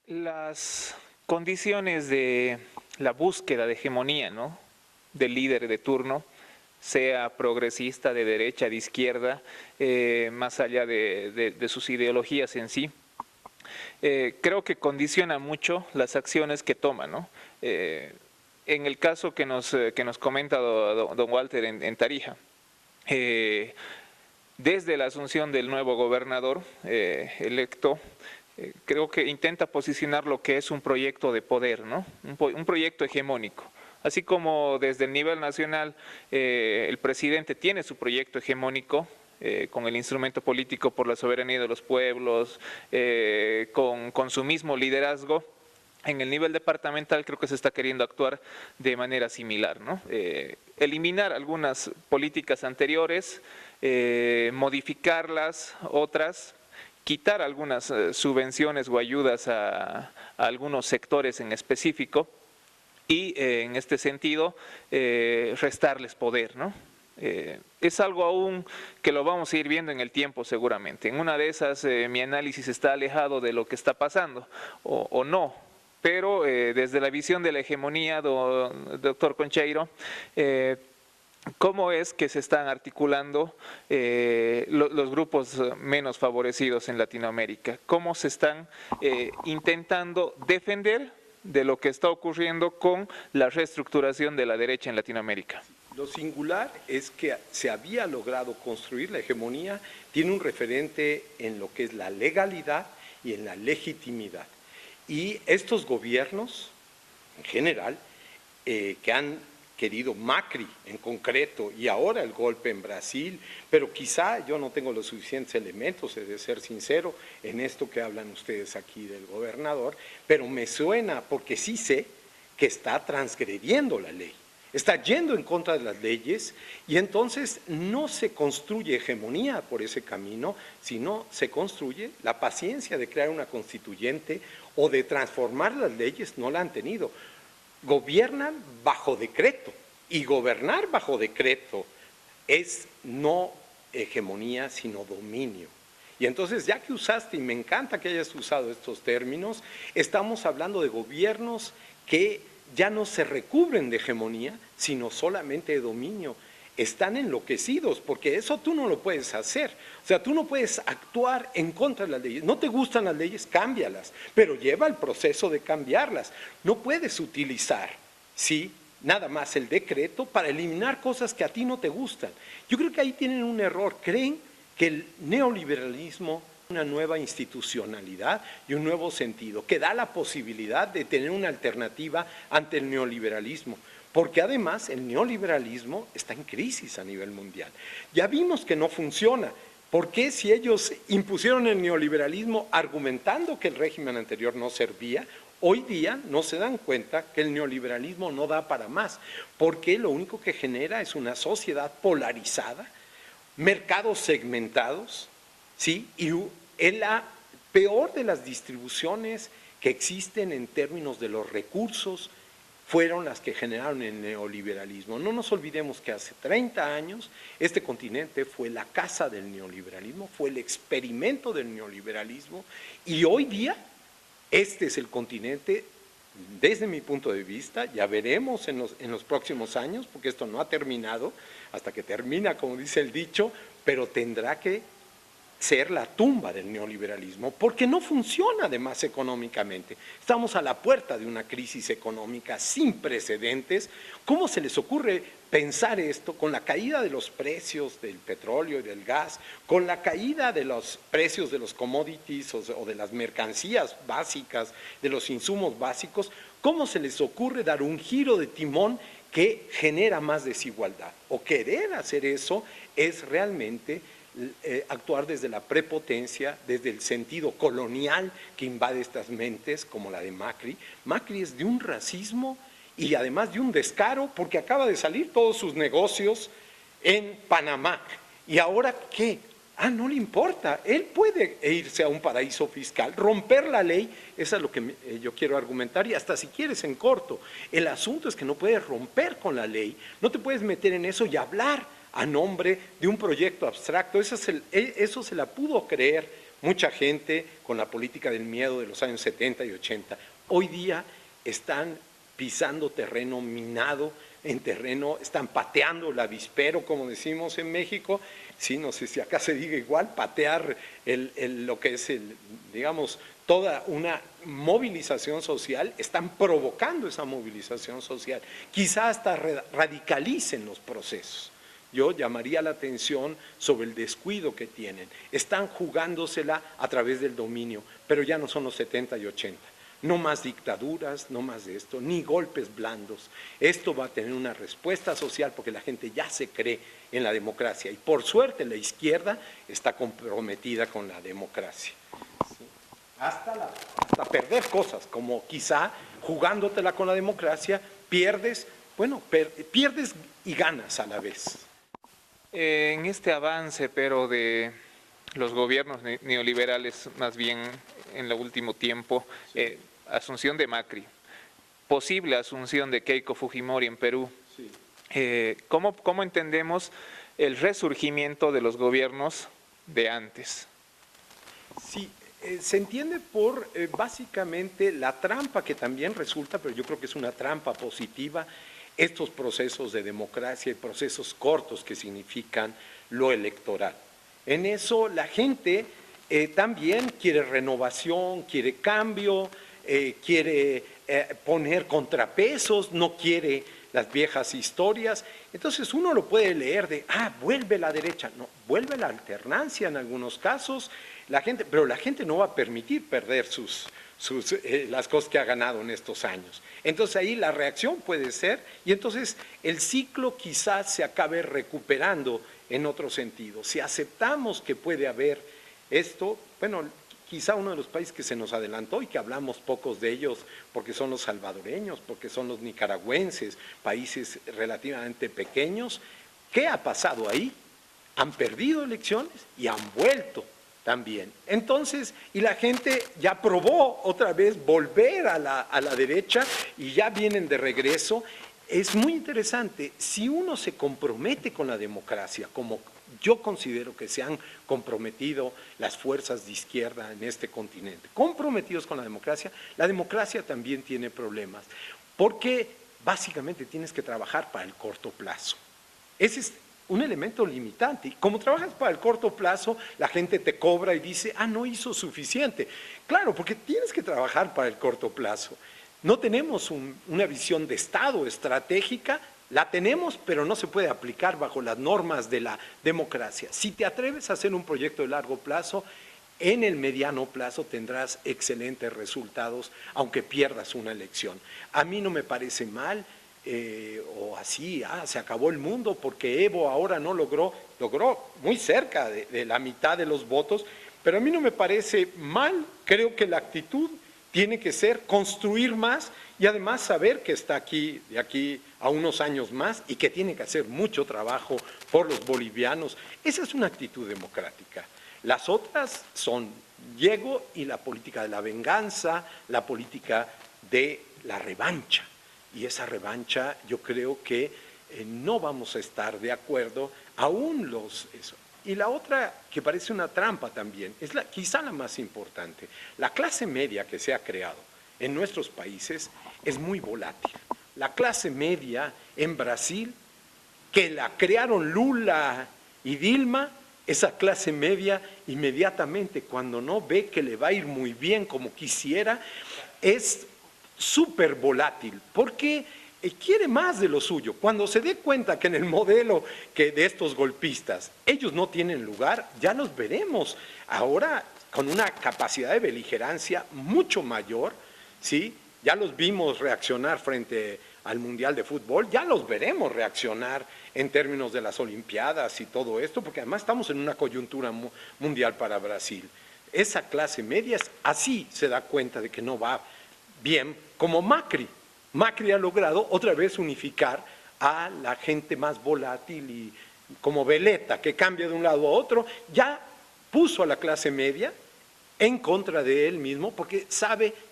Las condiciones de la búsqueda de hegemonía, ¿no?, del líder de turno, sea progresista, de derecha, de izquierda, más allá de sus ideologías en sí, creo que condiciona mucho las acciones que toma, ¿no? En el caso que nos comenta don Walter en Tarija, desde la asunción del nuevo gobernador electo, creo que intenta posicionar lo que es un proyecto de poder, ¿no? Un proyecto hegemónico. Así como desde el nivel nacional el presidente tiene su proyecto hegemónico, con el instrumento político por la soberanía de los pueblos, con su mismo liderazgo. En el nivel departamental creo que se está queriendo actuar de manera similar, ¿no? Eliminar algunas políticas anteriores, modificarlas, otras, quitar algunas subvenciones o ayudas a algunos sectores en específico y en este sentido restarles poder, ¿no? Es algo aún que lo vamos a ir viendo en el tiempo seguramente. En una de esas mi análisis está alejado de lo que está pasando o no, pero desde la visión de la hegemonía, doctor Concheiro, ¿cómo es que se están articulando los grupos menos favorecidos en Latinoamérica? ¿Cómo se están intentando defender de lo que está ocurriendo con la reestructuración de la derecha en Latinoamérica? Lo singular es que se había logrado construir la hegemonía, tiene un referente en lo que es la legalidad y en la legitimidad. Y estos gobiernos, en general, que han querido Macri en concreto y ahora el golpe en Brasil, pero quizá yo no tengo los suficientes elementos, he de ser sincero, en esto que hablan ustedes aquí del gobernador, pero me suena porque sí sé que está transgrediendo la ley. Está yendo en contra de las leyes y entonces no se construye hegemonía por ese camino, sino se construye la paciencia de crear una constituyente o de transformar las leyes, no la han tenido. Gobiernan bajo decreto y gobernar bajo decreto es no hegemonía sino dominio. Y entonces ya que usaste, y me encanta que hayas usado estos términos, estamos hablando de gobiernos que ya no se recubren de hegemonía, sino solamente de dominio. Están enloquecidos, porque eso tú no lo puedes hacer. O sea, tú no puedes actuar en contra de las leyes. No te gustan las leyes, cámbialas, pero lleva el proceso de cambiarlas. No puedes utilizar, ¿sí?, nada más el decreto para eliminar cosas que a ti no te gustan. Yo creo que ahí tienen un error. Creen que el neoliberalismo una nueva institucionalidad y un nuevo sentido, que da la posibilidad de tener una alternativa ante el neoliberalismo, porque además el neoliberalismo está en crisis a nivel mundial. Ya vimos que no funciona. ¿Por qué si ellos impusieron el neoliberalismo argumentando que el régimen anterior no servía, hoy día no se dan cuenta que el neoliberalismo no da para más? Porque lo único que genera es una sociedad polarizada, mercados segmentados, ¿sí?, y en la peor de las distribuciones que existen en términos de los recursos fueron las que generaron el neoliberalismo. No nos olvidemos que hace 30 años este continente fue la casa del neoliberalismo, fue el experimento del neoliberalismo y hoy día este es el continente, desde mi punto de vista, ya veremos en los próximos años, porque esto no ha terminado, hasta que termina, como dice el dicho, pero tendrá que ser la tumba del neoliberalismo, porque no funciona además económicamente. Estamos a la puerta de una crisis económica sin precedentes. ¿Cómo se les ocurre pensar esto con la caída de los precios del petróleo y del gas, con la caída de los precios de los commodities o de las mercancías básicas, de los insumos básicos? ¿Cómo se les ocurre dar un giro de timón que genera más desigualdad? O querer hacer eso es realmente actuar desde la prepotencia, desde el sentido colonial que invade estas mentes, como la de Macri. Macri es de un racismo y además de un descaro, porque acaba de salir todos sus negocios en Panamá. ¿Y ahora qué? Ah, no le importa, él puede irse a un paraíso fiscal, romper la ley, eso es lo que yo quiero argumentar, y hasta si quieres en corto. El asunto es que no puedes romper con la ley, no te puedes meter en eso y hablar a nombre de un proyecto abstracto. Eso se la pudo creer mucha gente con la política del miedo de los años 70 y 80. Hoy día están pisando terreno minado, en terreno, están pateando el avispero, como decimos en México. Sí, no sé si acá se diga igual, patear lo que es, digamos, toda una movilización social, están provocando esa movilización social. Quizá hasta radicalicen los procesos. Yo llamaría la atención sobre el descuido que tienen. Están jugándosela a través del dominio, pero ya no son los 70 y 80. No más dictaduras, no más de esto, ni golpes blandos. Esto va a tener una respuesta social porque la gente ya se cree en la democracia y por suerte la izquierda está comprometida con la democracia. ¿Sí? Hasta perder cosas, como quizá jugándotela con la democracia pierdes, bueno, pierdes y ganas a la vez. En este avance, pero de los gobiernos neoliberales, más bien en el último tiempo, asunción de Macri, posible asunción de Keiko Fujimori en Perú. Sí. ¿Cómo entendemos el resurgimiento de los gobiernos de antes? Sí, se entiende por básicamente la trampa que también resulta, pero yo creo que es una trampa positiva, estos procesos de democracia y procesos cortos que significan lo electoral. En eso la gente también quiere renovación, quiere cambio, quiere poner contrapesos, no quiere las viejas historias. Entonces uno lo puede leer de, vuelve la derecha, no, vuelve la alternancia en algunos casos, pero la gente no va a permitir perder las cosas que ha ganado en estos años. Entonces ahí la reacción puede ser, y entonces el ciclo quizás se acabe recuperando en otro sentido. Si aceptamos que puede haber esto, bueno, quizá uno de los países que se nos adelantó y que hablamos pocos de ellos porque son los salvadoreños, porque son los nicaragüenses, países relativamente pequeños. ¿Qué ha pasado ahí? Han perdido elecciones y han vuelto también. Entonces, y la gente ya probó otra vez volver a la derecha y ya vienen de regreso. Es muy interesante, si uno se compromete con la democracia, como yo considero que se han comprometido las fuerzas de izquierda en este continente, comprometidos con la democracia también tiene problemas, porque básicamente tienes que trabajar para el corto plazo. Ese es un elemento limitante. Como trabajas para el corto plazo, la gente te cobra y dice, no hizo suficiente. Claro, porque tienes que trabajar para el corto plazo. No tenemos una visión de Estado estratégica, la tenemos, pero no se puede aplicar bajo las normas de la democracia. Si te atreves a hacer un proyecto de largo plazo, en el mediano plazo tendrás excelentes resultados, aunque pierdas una elección. A mí no me parece mal, o así, se acabó el mundo porque Evo ahora no logró muy cerca de la mitad de los votos, pero a mí no me parece mal. Creo que la actitud tiene que ser construir más y además saber que está aquí, de aquí a unos años más, y que tiene que hacer mucho trabajo por los bolivianos. Esa es una actitud democrática. Las otras son Diego y la política de la venganza, la política de la revancha. Y esa revancha yo creo que no vamos a estar de acuerdo, aún eso. Y la otra, que parece una trampa también, es quizá la más importante. La clase media que se ha creado en nuestros países es muy volátil. La clase media en Brasil, que la crearon Lula y Dilma, esa clase media inmediatamente cuando no ve que le va a ir muy bien como quisiera, es súper volátil, porque quiere más de lo suyo. Cuando se dé cuenta que en el modelo de estos golpistas ellos no tienen lugar, ya los veremos ahora con una capacidad de beligerancia mucho mayor, ¿sí? Ya los vimos reaccionar frente al Mundial de Fútbol, ya los veremos reaccionar en términos de las Olimpiadas y todo esto, porque además estamos en una coyuntura mundial para Brasil. Esa clase media así se da cuenta de que no va bien, como Macri. Macri ha logrado otra vez unificar a la gente más volátil y como veleta que cambia de un lado a otro, ya puso a la clase media en contra de él mismo porque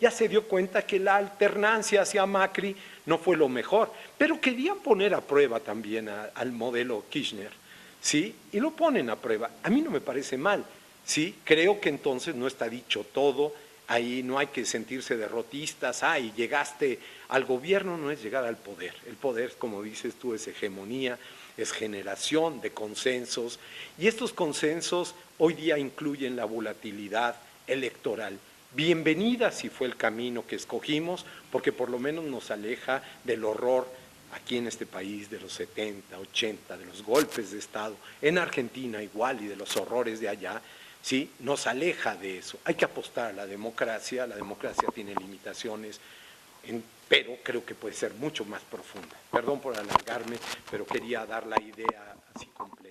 ya se dio cuenta que la alternancia hacia Macri no fue lo mejor, pero querían poner a prueba también al modelo Kirchner, ¿sí? Y lo ponen a prueba. A mí no me parece mal. ¿sí? Creo que entonces no está dicho todo, ahí no hay que sentirse derrotistas, y llegaste al gobierno, no es llegar al poder. El poder, como dices tú, es hegemonía, es generación de consensos, y estos consensos hoy día incluyen la volatilidad electoral. Bienvenida si fue el camino que escogimos, porque por lo menos nos aleja del horror aquí en este país de los 70, 80, de los golpes de Estado, en Argentina igual y de los horrores de allá, ¿sí? Nos aleja de eso. Hay que apostar a la democracia tiene limitaciones, pero creo que puede ser mucho más profunda. Perdón por alargarme, pero quería dar la idea así completa.